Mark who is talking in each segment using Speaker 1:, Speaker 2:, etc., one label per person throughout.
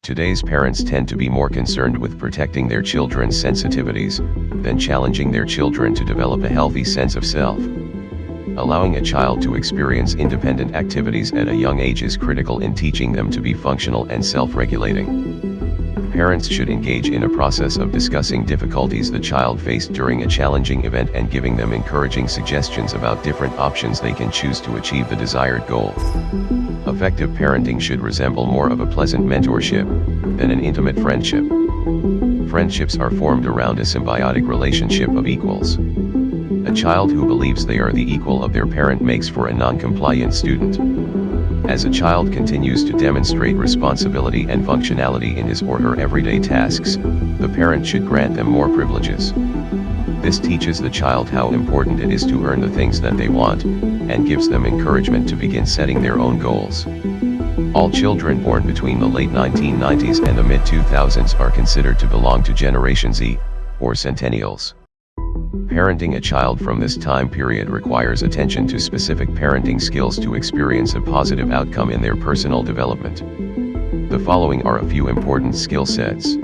Speaker 1: Today's parents tend to be more concerned with protecting their children's sensitivities than challenging their children to develop a healthy sense of self. Allowing a child to experience independent activities at a young age is critical in teaching them to be functional and self-regulating. Parents should engage in a process of discussing difficulties the child faced during a challenging event and giving them encouraging suggestions about different options they can choose to achieve the desired goal. Effective parenting should resemble more of a pleasant mentorship than an intimate friendship. Friendships are formed around a symbiotic relationship of equals. A child who believes they are the equal of their parent makes for a non-compliant student. As a child continues to demonstrate responsibility and functionality in his or her everyday tasks, the parent should grant them more privileges. This teaches the child how important it is to earn the things that they want, and gives them encouragement to begin setting their own goals. All children born between the late 1990s and the mid-2000s are considered to belong to Generation Z, or Centennials. Parenting a child from this time period requires attention to specific parenting skills to experience a positive outcome in their personal development. The following are a few important skill sets.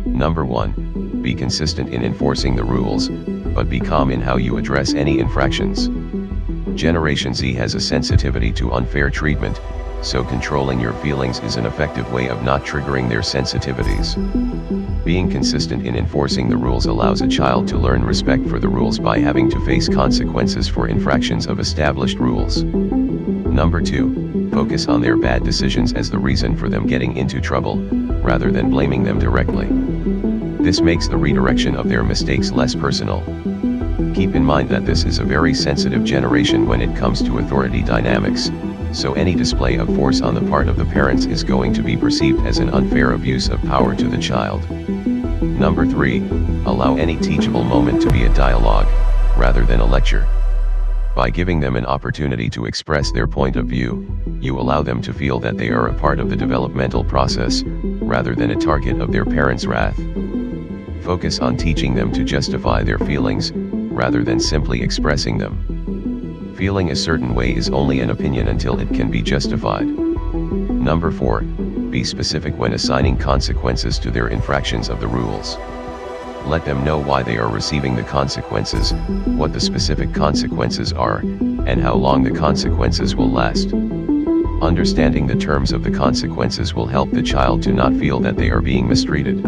Speaker 1: Number 1. Be consistent in enforcing the rules, but be calm in how you address any infractions. Generation Z has a sensitivity to unfair treatment, so controlling your feelings is an effective way of not triggering their sensitivities. Being consistent in enforcing the rules allows a child to learn respect for the rules by having to face consequences for infractions of established rules. Number 2. Focus on their bad decisions as the reason for them getting into trouble, rather than blaming them directly. This makes the redirection of their mistakes less personal. Keep in mind that this is a very sensitive generation when it comes to authority dynamics, so any display of force on the part of the parents is going to be perceived as an unfair abuse of power to the child. Number 3. Allow any teachable moment to be a dialogue, rather than a lecture. By giving them an opportunity to express their point of view, you allow them to feel that they are a part of the developmental process, rather than a target of their parents' wrath. Focus on teaching them to justify their feelings, rather than simply expressing them. Feeling a certain way is only an opinion until it can be justified. Number 4. Be specific when assigning consequences to their infractions of the rules. Let them know why they are receiving the consequences, what the specific consequences are, and how long the consequences will last. Understanding the terms of the consequences will help the child to not feel that they are being mistreated.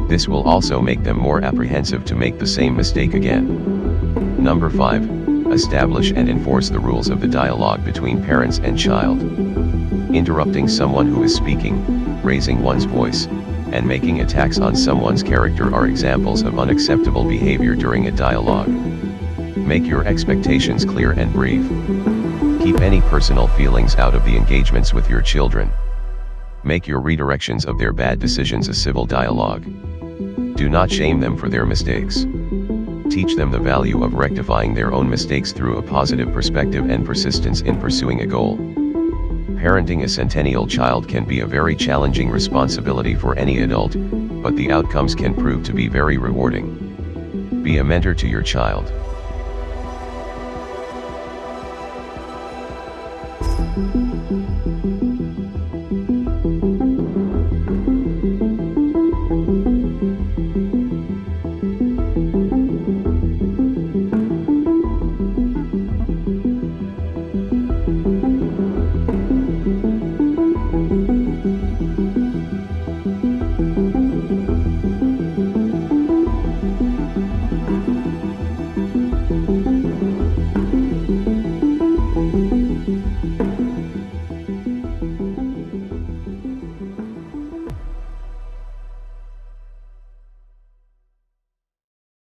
Speaker 1: This will also make them more apprehensive to make the same mistake again. Number 5. Establish and enforce the rules of the dialogue between parents and child. Interrupting someone who is speaking, raising one's voice, and making attacks on someone's character are examples of unacceptable behavior during a dialogue. Make your expectations clear and brief. Keep any personal feelings out of the engagements with your children. Make your redirections of their bad decisions a civil dialogue. Do not shame them for their mistakes. Teach them the value of rectifying their own mistakes through a positive perspective and persistence in pursuing a goal. Parenting a centennial child can be a very challenging responsibility for any adult, but the outcomes can prove to be very rewarding. Be a mentor to your child.